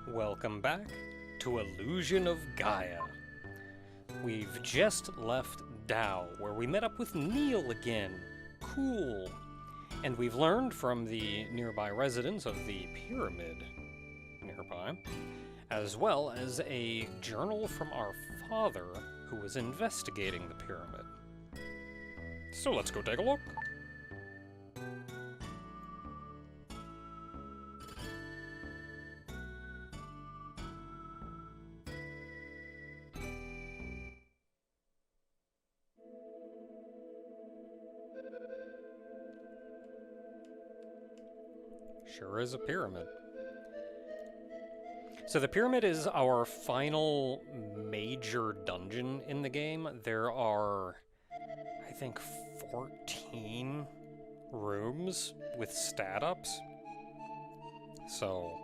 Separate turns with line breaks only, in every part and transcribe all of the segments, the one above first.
Welcome back to Illusion of Gaia. We've just left Tao, where we met up with Neil again. Cool. And we've learned from the nearby residents of the pyramid nearby, as well as a journal from our father who was investigating the pyramid. So let's go take a look. Sure is a pyramid. So the pyramid is our final major dungeon in the game. There are, I think, 14 rooms with stat ups. So,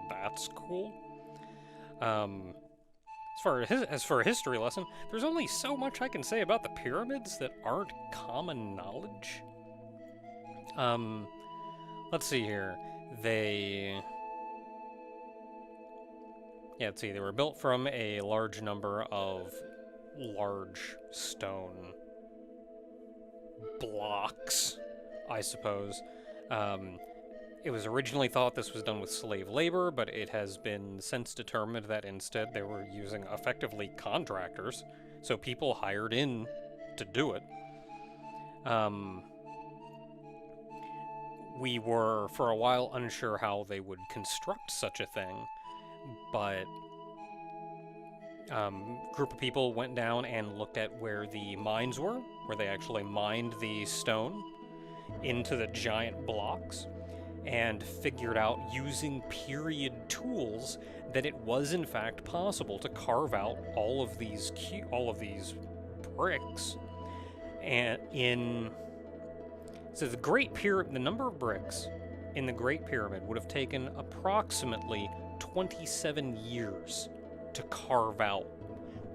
that's cool. As for a history lesson, there's only so much I can say about the pyramids that aren't common knowledge. Let's see here. They were built from a large number of large stone blocks, I suppose. It was originally thought this was done with slave labor, but it has been since determined that instead they were using effectively contractors, so people hired in to do it. We were, for a while, unsure how they would construct such a thing, but a group of people went down and looked at where the mines were, where they actually mined the stone into the giant blocks, and figured out, using period tools, that it was in fact possible to carve out all of these bricks, and so the number of bricks in the Great Pyramid would have taken approximately 27 years to carve out,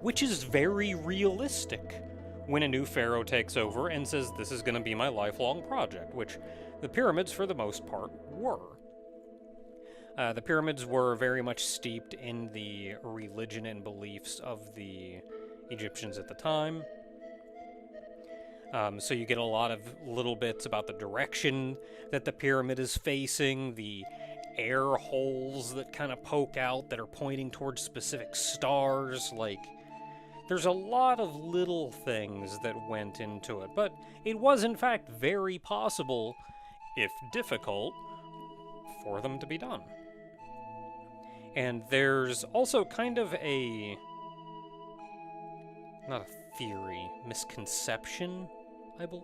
which is very realistic when a new pharaoh takes over and says, this is going to be my lifelong project, which the pyramids, for the most part, were. The pyramids were very much steeped in the religion and beliefs of the Egyptians at the time. So you get a lot of little bits about the direction that the pyramid is facing, the air holes that kind of poke out that are pointing towards specific stars. There's a lot of little things that went into it, but it was in fact very possible, if difficult, for them to be done. And there's also kind of not a theory, misconception,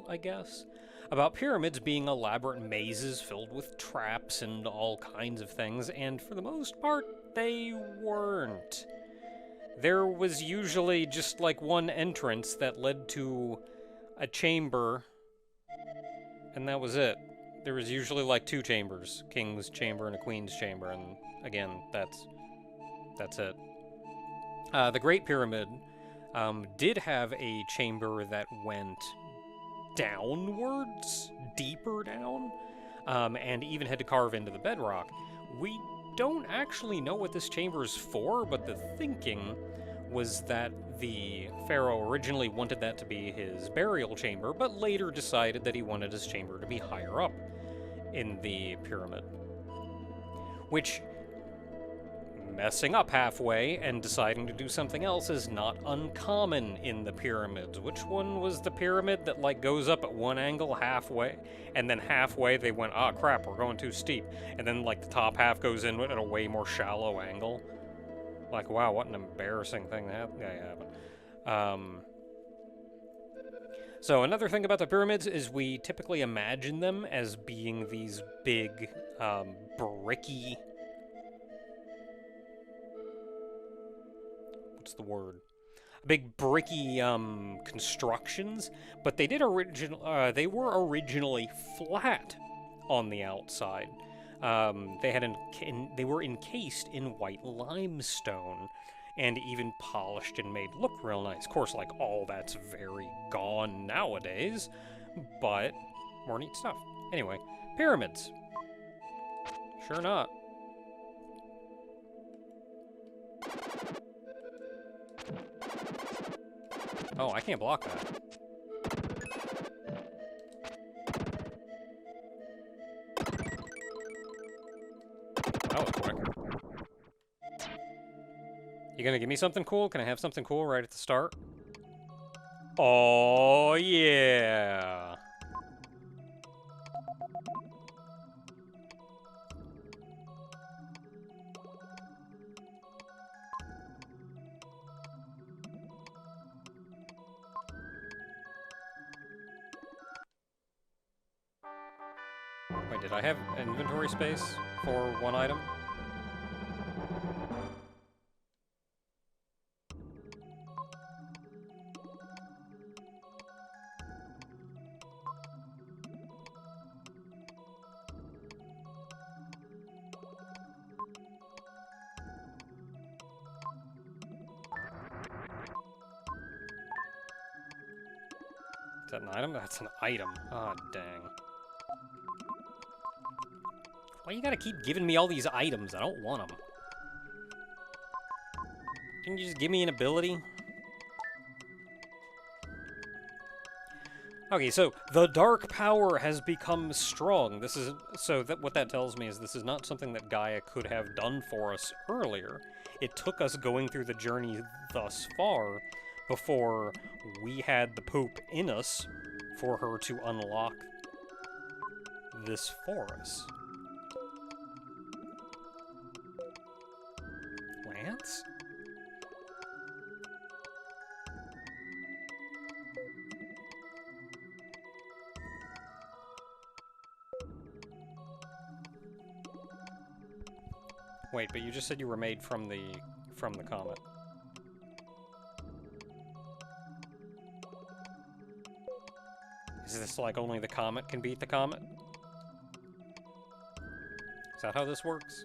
I guess, about pyramids being elaborate mazes filled with traps and all kinds of things, and for the most part, they weren't. There was usually just one entrance that led to a chamber, and that was it. There was usually two chambers, King's Chamber and a Queen's Chamber, and again, that's it. The Great Pyramid did have a chamber that went downwards, deeper down, and even had to carve into the bedrock. We don't actually know what this chamber is for, but the thinking was that the pharaoh originally wanted that to be his burial chamber, but later decided that he wanted his chamber to be higher up in the pyramid. Which, messing up halfway and deciding to do something else is not uncommon in the pyramids. Which one was the pyramid that goes up at one angle halfway, and then halfway they went, ah crap, we're going too steep, and then the top half goes in at a way more shallow angle? Wow, what an embarrassing thing that happened. So another thing about the pyramids is we typically imagine them as being these big, bricky... what's the word? Big bricky constructions, but they were originally flat on the outside. They were encased in white limestone and even polished and made look real nice. Of course, all that's very gone nowadays, but more neat stuff. Anyway, pyramids. Sure not. Oh, I can't block that. That was quick. You gonna give me something cool? Can I have something cool right at the start? Oh, yeah. Wait, did I have inventory space for one item? Is that an item? That's an item. Ah, oh, dang. Why you gotta keep giving me all these items? I don't want them. Can you just give me an ability? Okay, so the dark power has become strong. This is what that tells me is this is not something that Gaia could have done for us earlier. It took us going through the journey thus far before we had the poop in us for her to unlock this for us. Lance? Wait, but you just said you were made from the comet. Is this like only the comet can beat the comet? Is that how this works?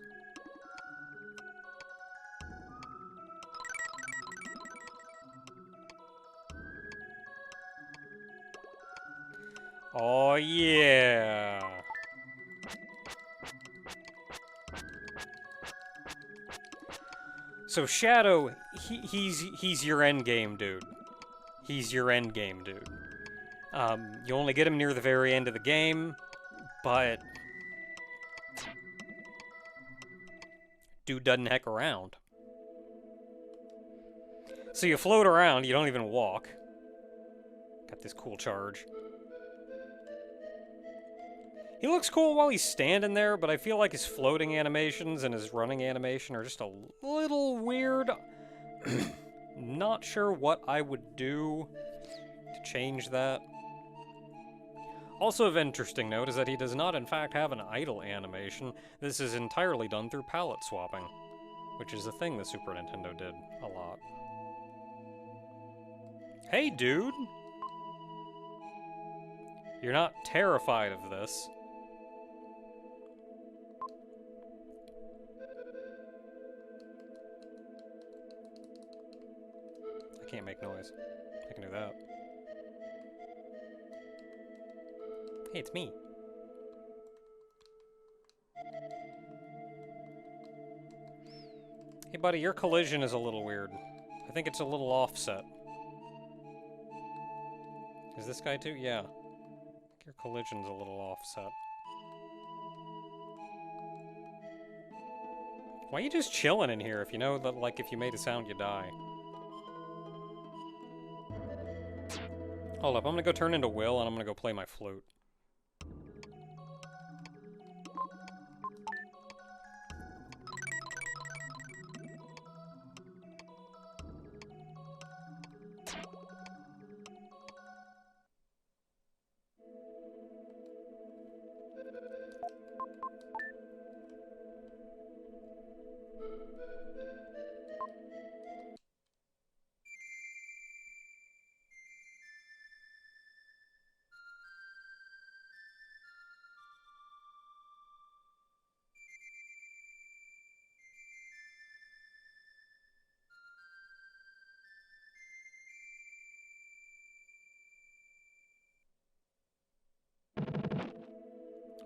Oh yeah. So Shadow, he's your endgame dude. He's your endgame dude. You only get him near the very end of the game, but dude doesn't heck around. So you float around, you don't even walk. Got this cool charge. He looks cool while he's standing there, but I feel like his floating animations and his running animation are just a little weird. Not sure what I would do to change that. Also of interesting note is that he does not in fact have an idle animation. This is entirely done through palette swapping, which is a thing the Super Nintendo did a lot. Hey, dude! You're not terrified of this. I can't make noise. I can do that. Hey, it's me. Hey, buddy, your collision is a little weird. I think it's a little offset. Is this guy too? Yeah. Your collision's a little offset. Why are you just chilling in here if you know that, like, if you made a sound, you die? Hold up, I'm gonna go turn into Will, and I'm gonna go play my flute.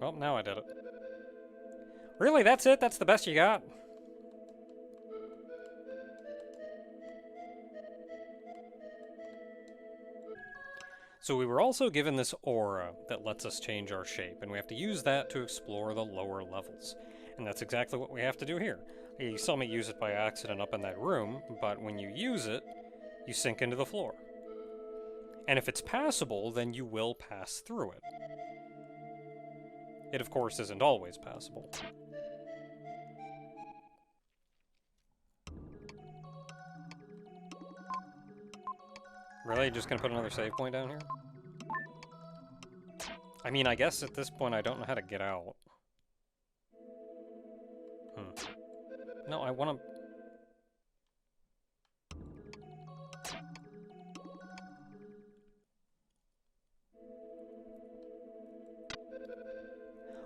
Well, now I did it. Really, that's it? That's the best you got? So we were also given this aura that lets us change our shape, and we have to use that to explore the lower levels. And that's exactly what we have to do here. You saw me use it by accident up in that room, but when you use it, you sink into the floor. And if it's passable, then you will pass through it. It, of course, isn't always passable. Really? Just gonna put another save point down here? I mean, I guess at this point I don't know how to get out. No, I wanna...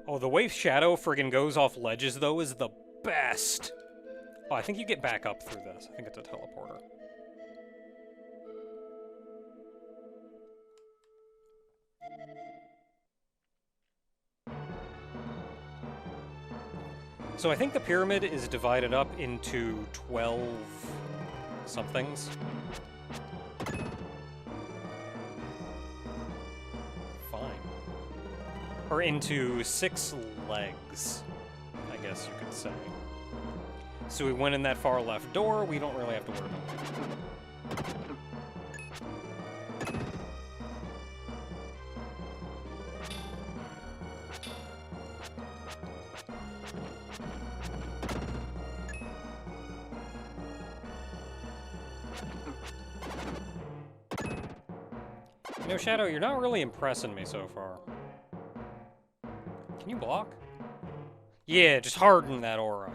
Oh, the way Shadow friggin' goes off ledges, though, is the best! Oh, I think you get back up through this. I think it's a teleporter. So I think the pyramid is divided up into 12 somethings. Fine. Or into 6 legs, I guess you could say. So we went in that far left door, we don't really have to worry about that. You know, Shadow, you're not really impressing me so far. Can you block? Yeah, just harden that aura.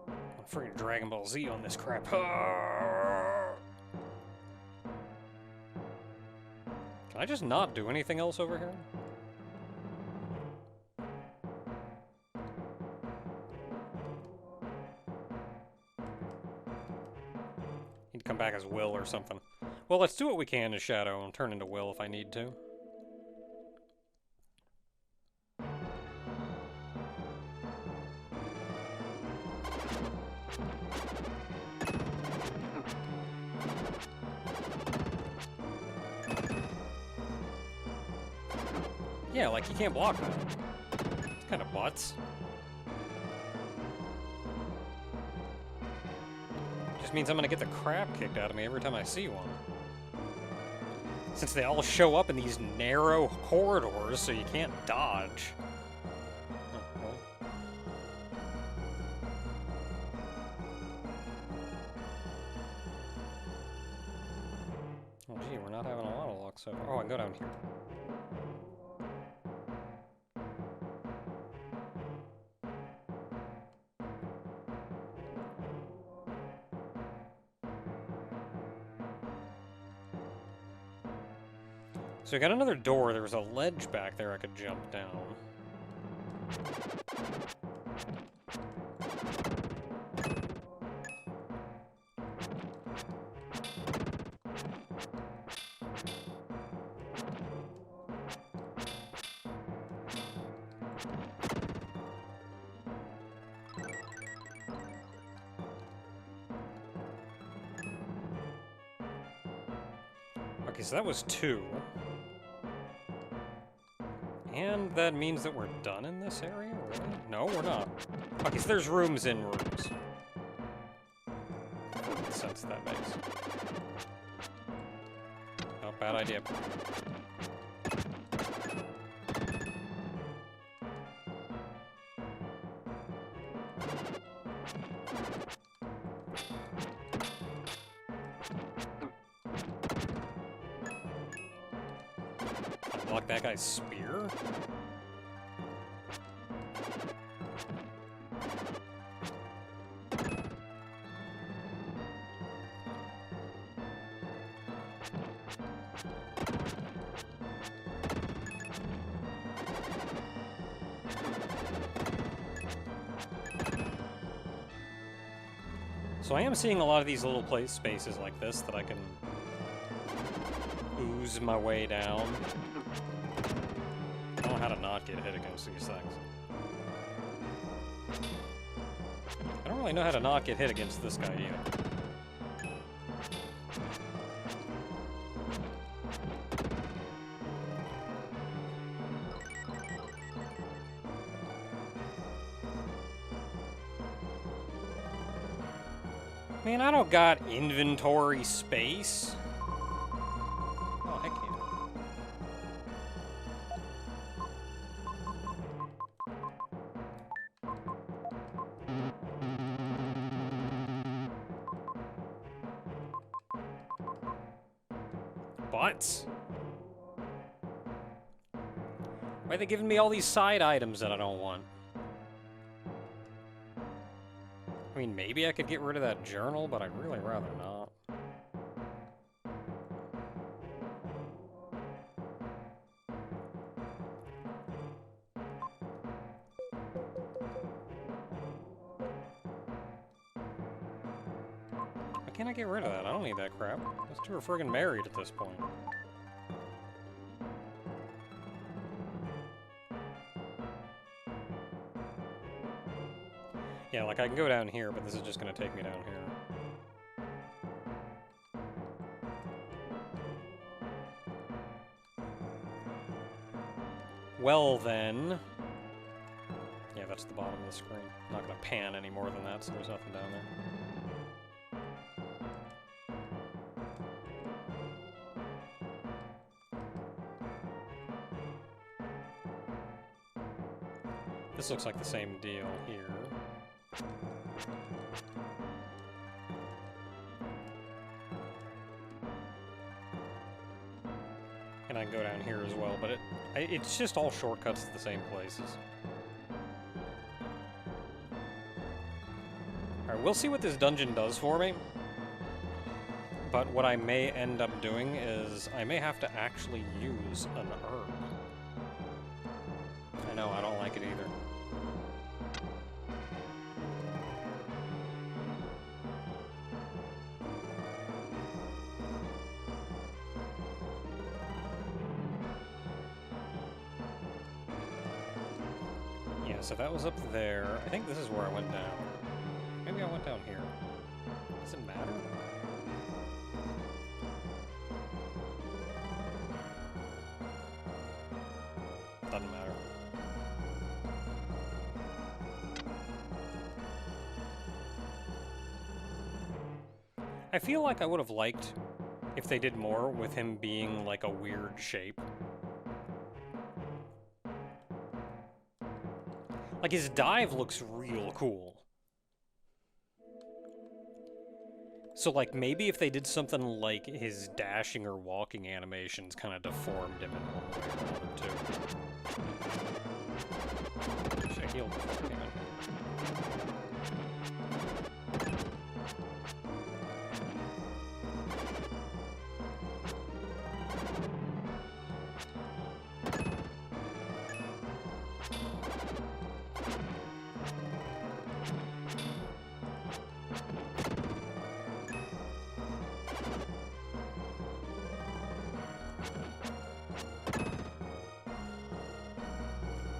I'm freaking Dragon Ball Z on this crap. Can I just not do anything else over here? Need to come back as Will or something. Well, let's do what we can as Shadow and turn into Will if I need to. Yeah, like, you can't block that. It's kind of butts. Just means I'm gonna get the crap kicked out of me every time I see one. Since they all show up in these narrow corridors, so you can't dodge. Oh, well. Oh, gee, we're not having a lot of luck so far. Oh, I can go down here. So I got another door. There was a ledge back there I could jump down. Okay, so that was 2. And that means that we're done in this area, really? No, we're not. Okay, so there's rooms in rooms. What sense that makes. Oh, bad idea. Block that guy's spear? So I am seeing a lot of these little place spaces like this that I can ooze my way down. I don't know how to not get hit against these things. I don't really know how to not get hit against this guy either. Man, I don't got inventory space. Oh, heck yeah. Butts? Why are they giving me all these side items that I don't want? I mean, maybe I could get rid of that journal, but I'd really rather not. Why can't I get rid of that? I don't need that crap. Those two are friggin' married at this point. Yeah, like I can go down here, but this is just gonna take me down here. Well then... Yeah, that's the bottom of the screen. I'm not gonna pan any more than that, so there's nothing down there. This looks like the same deal here. And I can go down here as well, but it's just all shortcuts to the same places. Alright, we'll see what this dungeon does for me. But what I may end up doing is I may have to actually use an herb. I know, I don't like it either. So that was up there. I think this is where I went down. Maybe I went down here. Does it matter? Doesn't matter. I feel like I would have liked if they did more with him being like a weird shape. Like, his dive looks real cool. So, like, maybe if they did something like his dashing or walking animations kind of deformed him in one way or another, too. Should have healed before I came in.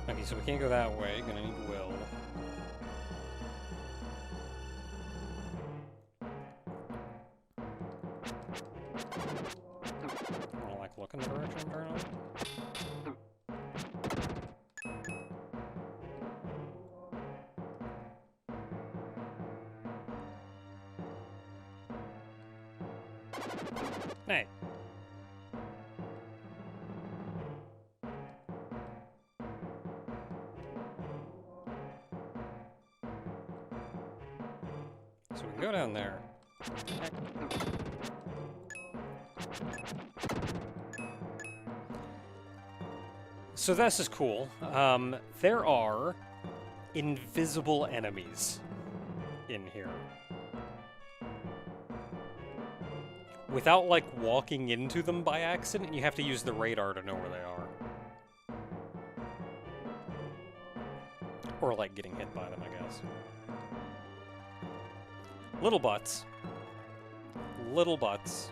Okay, so we can't go that way. Gonna need will. I don't like looking the direction I'm turning. Hey. So we can go down there. So this is cool. There are invisible enemies in here. Without, like, walking into them by accident, you have to use the radar to know where they are. Or, like, getting hit by them, I guess. Little butts. Little butts.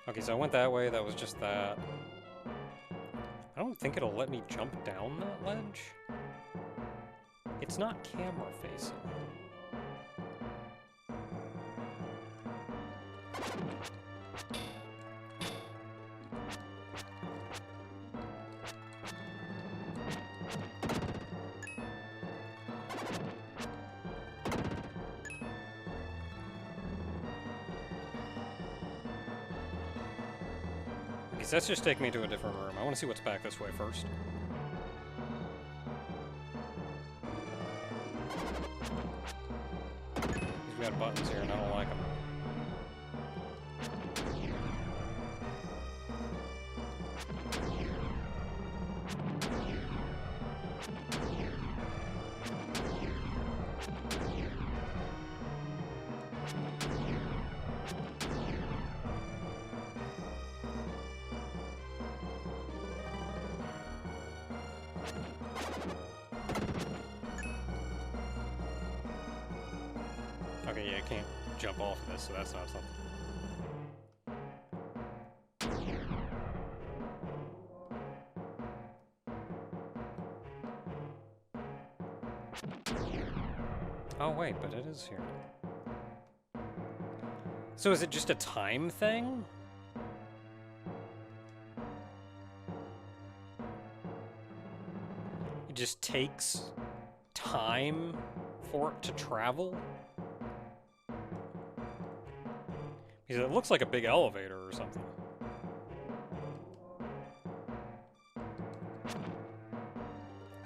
Okay, so I went that way, that was just that. I don't think it'll let me jump down that ledge. It's not camera facing. because that's just taking me to a different room. I want to see what's back this way first. Because we got buttons here and I don't like them. Okay, yeah, I can't jump off of this, so that's not something. Oh, wait, but it is here. So is it just a time thing? It just takes time for it to travel? Because it looks like a big elevator or something.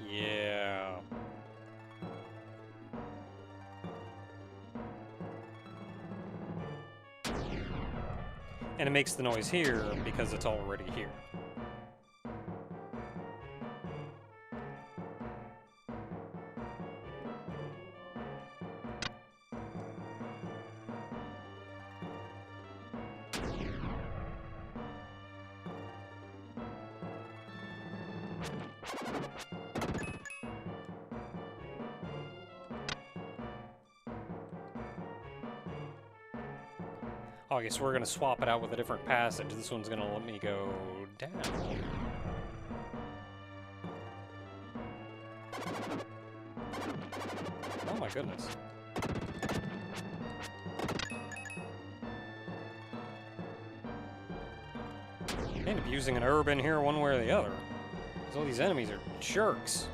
Yeah. And it makes the noise here because it's already here. Oh, I guess we're gonna swap it out with a different passage. This one's gonna let me go down. Oh my goodness. I end up using an herb in here one way or the other. Because all these enemies are jerks.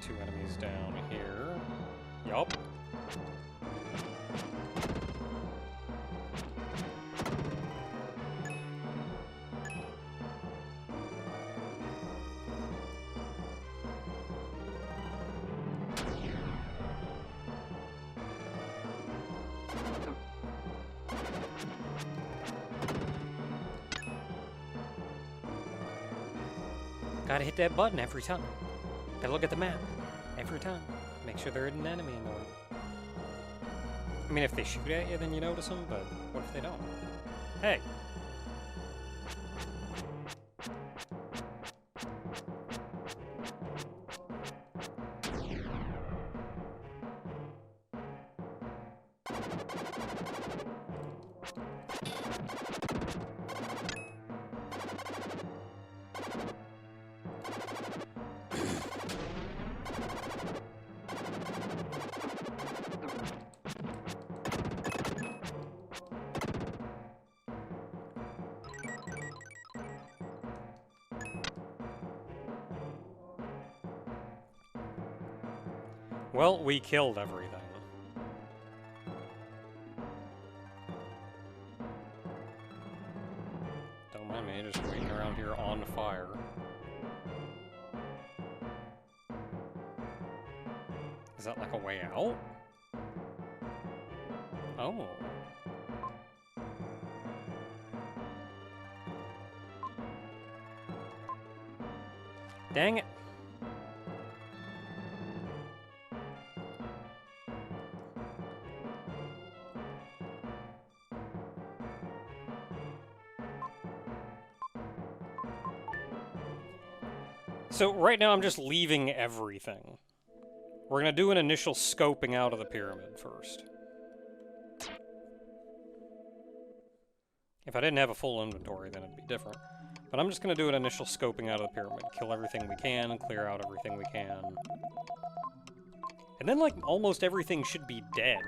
Two enemies down here. Yup. Gotta hit that button every time. Gotta look at the map every time. Make sure there isn't an enemy in the way. I mean, if they shoot at you, then you notice them, but what if they don't? Hey! Well, we killed everything. Don't mind me, just waiting around here on fire. Is that like a way out? Oh. Dang it. So right now I'm just leaving everything. We're gonna do an initial scoping out of the pyramid first. If I didn't have a full inventory, then it'd be different. But I'm just gonna do an initial scoping out of the pyramid. Kill everything we can, clear out everything we can. And then, like, almost everything should be dead.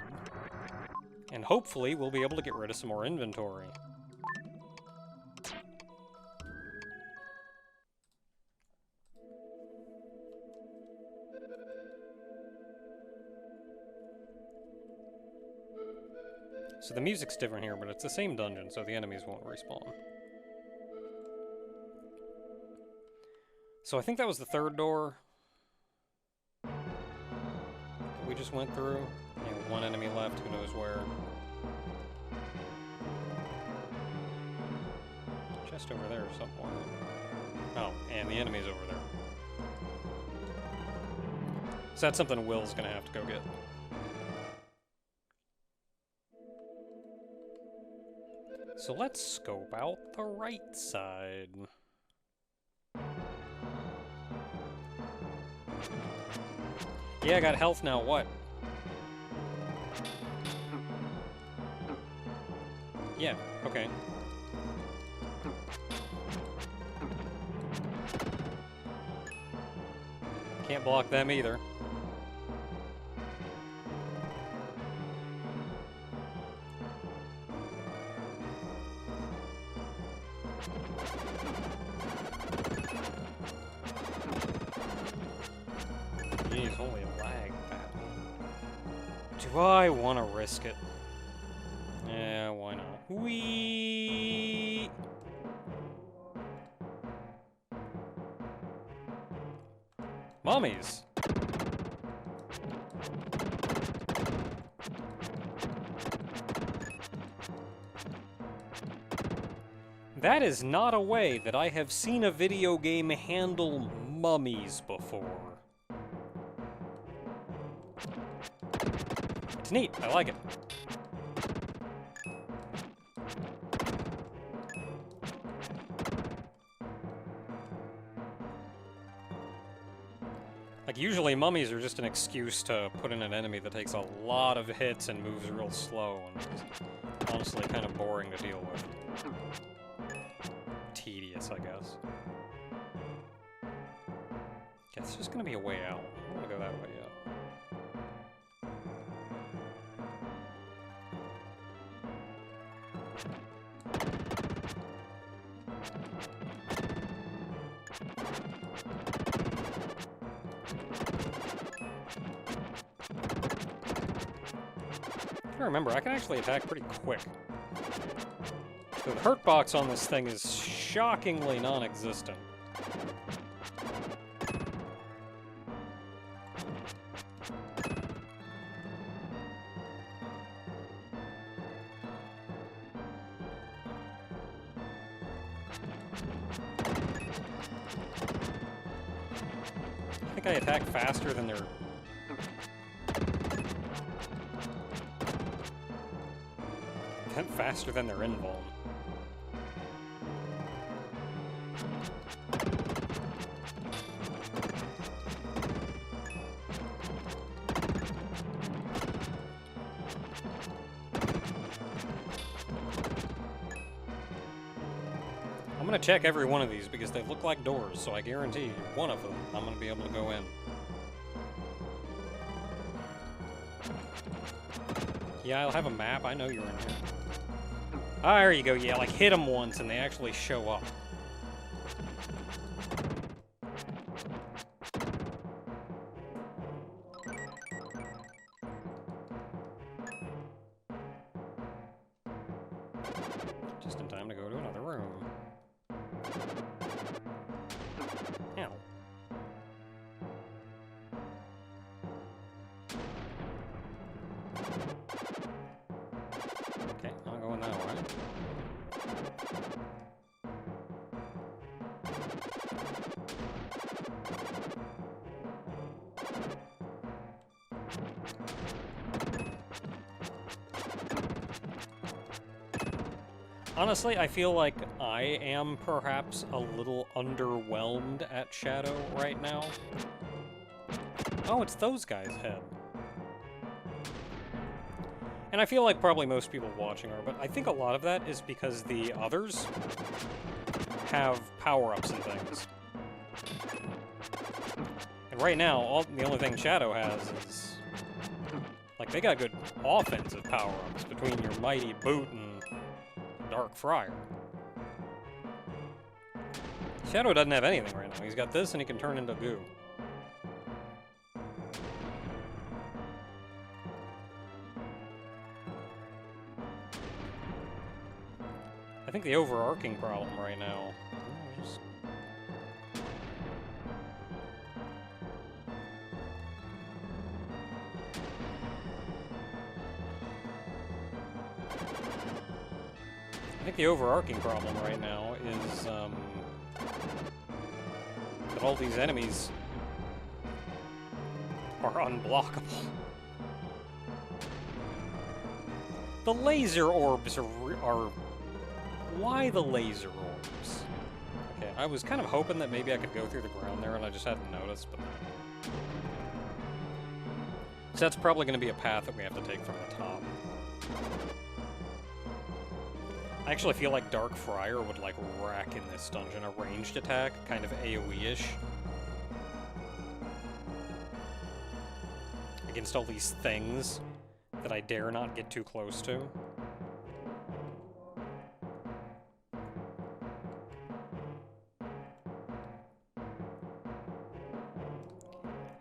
And hopefully we'll be able to get rid of some more inventory. So the music's different here, but it's the same dungeon, so the enemies won't respawn. So I think that was the third door that we just went through. Yeah, one enemy left, who knows where. Chest over there somewhere. Oh, and the enemy's over there. So that's something Will's gonna have to go get. So let's scope out the right side. Yeah, I got health now, what? Yeah, okay. Can't block them either. Jeez, holy lag, bat. Do I want to risk it? Yeah, why not? Whee! Mummies! That is not a way that I have seen a video game handle mummies before. It's neat, I like it. Like, usually mummies are just an excuse to put in an enemy that takes a lot of hits and moves real slow, and is honestly kind of boring to deal with. Tedious, I guess. Yeah, it's just gonna be a way out. I'm gonna go that way out. I remember, I can actually attack pretty quick. The hurt box on this thing is shockingly non-existent. I think I attack faster than their... faster than their invuln. I'm gonna check every one of these because they look like doors, so I guarantee you one of them I'm gonna be able to go in. Yeah, I'll have a map. I know you're in here. Ah, there you go. Yeah, like hit them once and they actually show up. Just in time to go to another room. Ow. Okay, I'm going that way. Honestly, I feel like I am perhaps a little underwhelmed at Shadow right now. Oh, it's those guys' head. And I feel like probably most people watching are, but I think a lot of that is because the others have power-ups and things. And right now, the only thing Shadow has is... like, they got good offensive power-ups between your Mighty Boot and Dark Friar. Shadow doesn't have anything right now. He's got this and he can turn into goo. I think the overarching problem right now... I think the overarching problem right now is, that all these enemies are unblockable. The laser orbs are... Why the laser orbs? Okay, I was kind of hoping that maybe I could go through the ground there and I just hadn't noticed, but... So that's probably going to be a path that we have to take from the top. I actually feel like Dark Friar would, like, rack in this dungeon. A ranged attack, kind of AoE-ish. Against all these things that I dare not get too close to.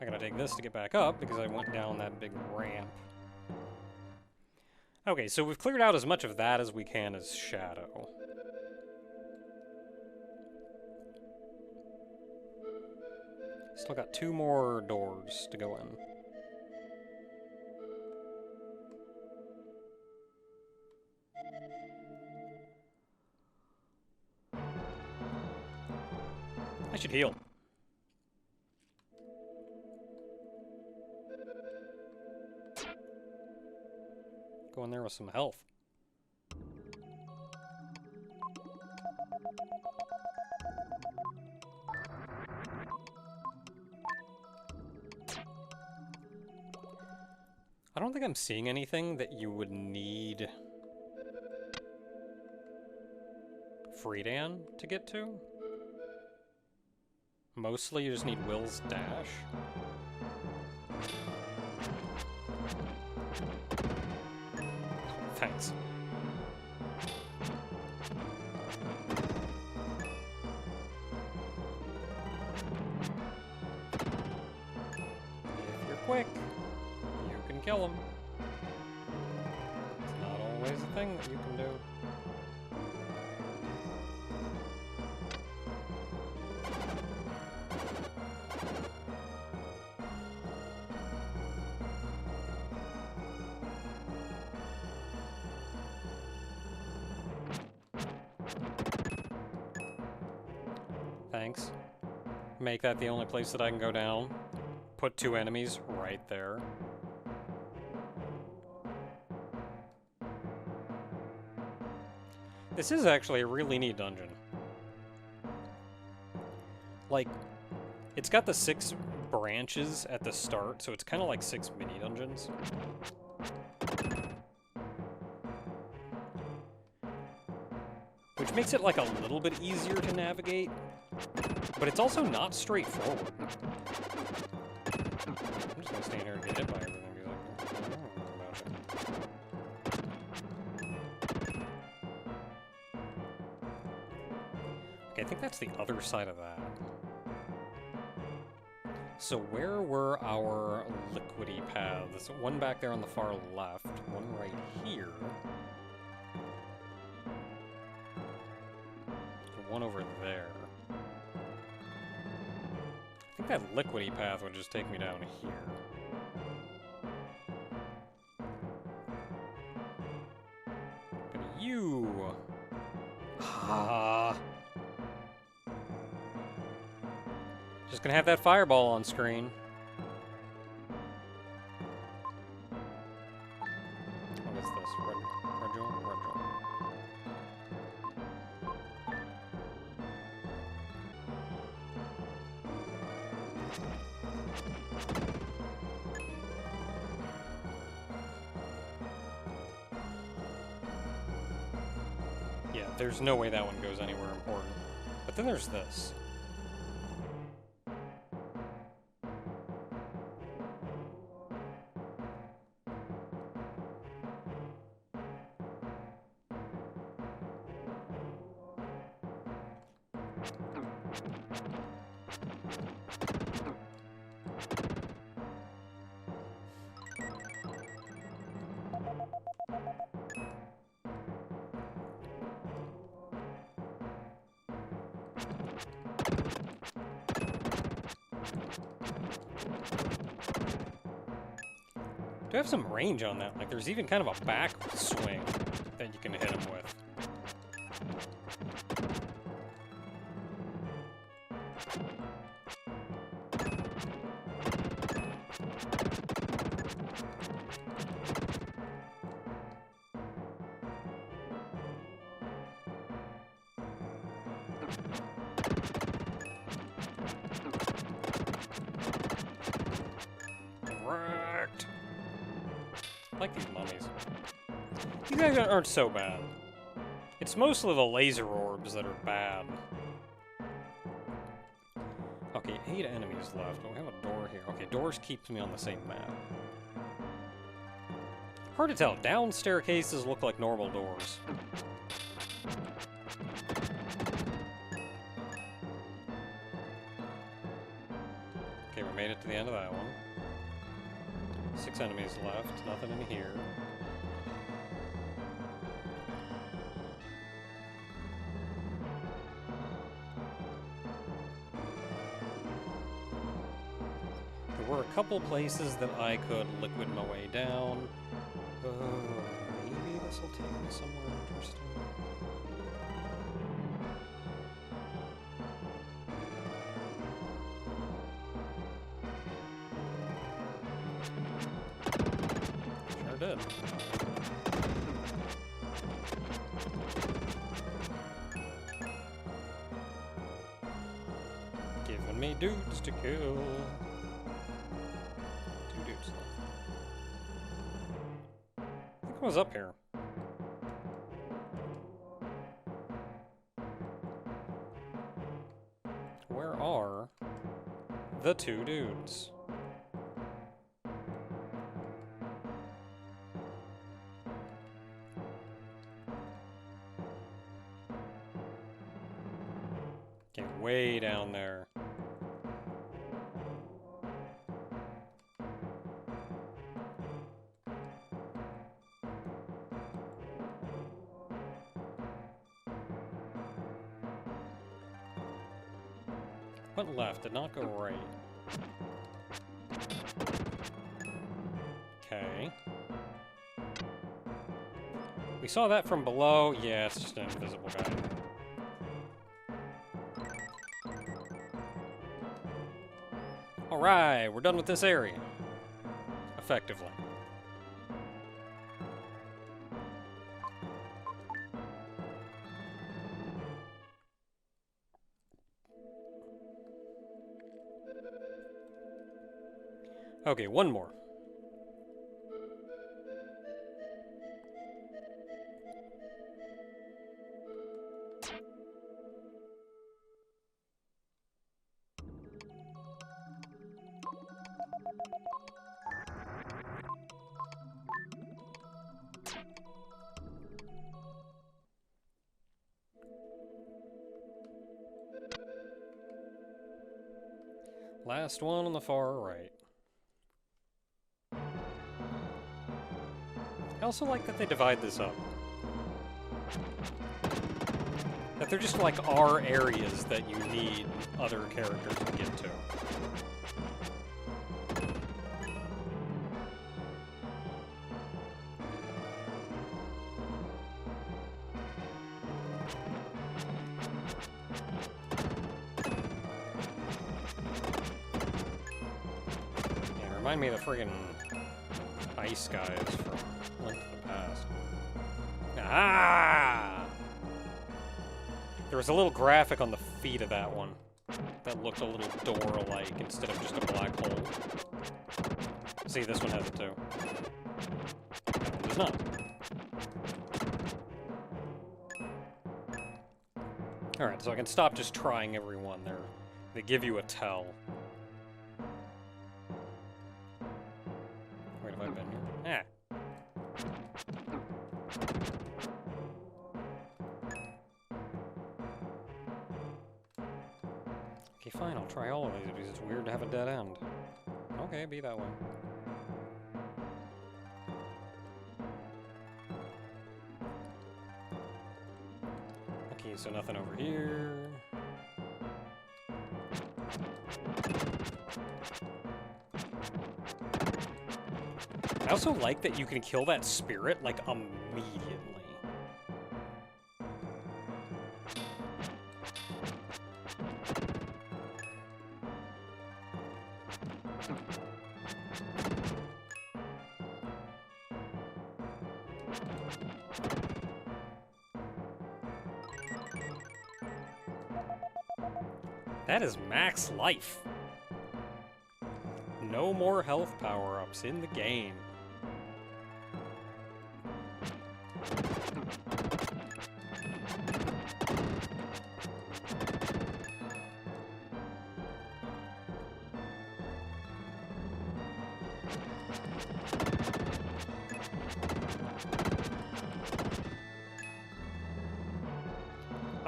I gotta take this to get back up because I went down that big ramp. Okay, so we've cleared out as much of that as we can as Shadow. Still got 2 more doors to go in. I should heal. Go in there with some health. I don't think I'm seeing anything that you would need Freedan to get to. Mostly you just need Will's dash. Thanks. If you're quick, you can kill him. It's not always a thing that you can do. Thanks. Make that the only place that I can go down. Put 2 enemies right there. This is actually a really neat dungeon. Like, it's got the 6 branches at the start, so it's kind of like 6 mini-dungeons. Which makes it, like, a little bit easier to navigate, but it's also not straightforward. I'm just gonna stand here and get hit by everything, because I don't know about it. Okay, I think that's the other side of that. So where were our liquidy paths? One back there on the far left, one right here. One over there. I think that liquidy path would just take me down here. But you... Just gonna have that fireball on screen. What is this? Red jewel? Red jewel. Yeah, there's no way that one goes anywhere important. But then there's this. Do have some range on that. Like, there's even kind of a back swing that you can hit him with. Wrecked. I like these mummies. These guys aren't so bad. It's mostly the laser orbs that are bad. Okay, 8 enemies left. Oh, we have a door here. Okay, doors keeps me on the same map. Hard to tell. Down staircases look like normal doors. Okay, we made it to the end of that one. 6 enemies left. Nothing in here. There were a couple places that I could liquid my way down. Maybe this will take me somewhere interesting. Sure did. Giving me dudes to kill. 2 dudes left. I think I was up here. Where are the 2 dudes? Okay, way down there. Went left, did not go right. Okay. We saw that from below. Yeah, it's just an invisible guy. Alright, we're done with this area. Effectively. Okay, one more. Last one on the far right. I also like that they divide this up. That they're just like our areas that you need other characters to get to. Yeah, remind me of the friggin' ice guys from Link to the Past. Ah! There was a little graphic on the feet of that one that looked a little door-like instead of just a black hole. See, this one has it too. That one does not. Alright, so I can stop just trying every one. They give you a tell. Where have I been here? Ah. Okay, fine, I'll try all of these because it's weird to have a dead end. Okay, be that way. Okay, so nothing over here. I also like that you can kill that spirit, like, immediately. That is max life. No more health power-ups in the game.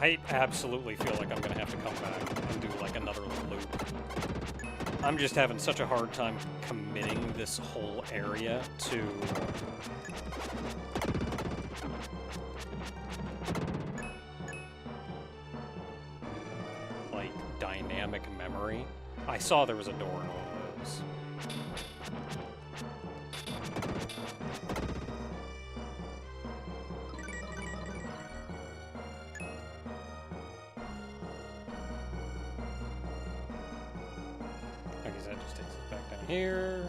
I absolutely feel like I'm gonna have to come back and do like another loop. I'm just having such a hard time committing this whole area to like dynamic memory. I saw there was a door in one of those. I guess that just takes us back down here.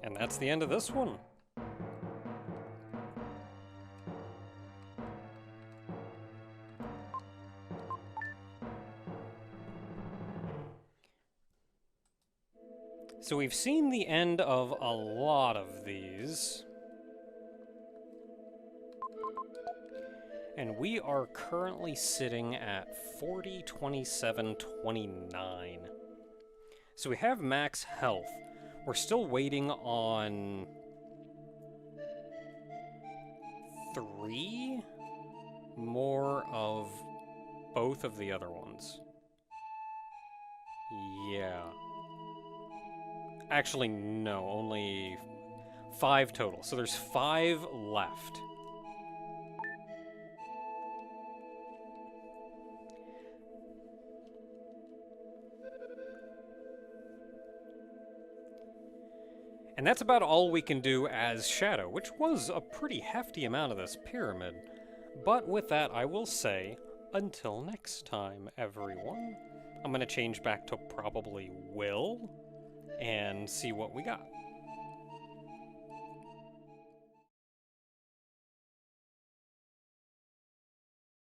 And that's the end of this one. So we've seen the end of a lot of these. And we are currently sitting at 40, 27, 29. So we have max health. We're still waiting on 3 more of both of the other ones. Yeah. Actually, no, only 5 total. So there's 5 left. And that's about all we can do as Shadow, which was a pretty hefty amount of this pyramid. But with that, I will say, until next time, everyone. I'm going to change back to probably Will and see what we got.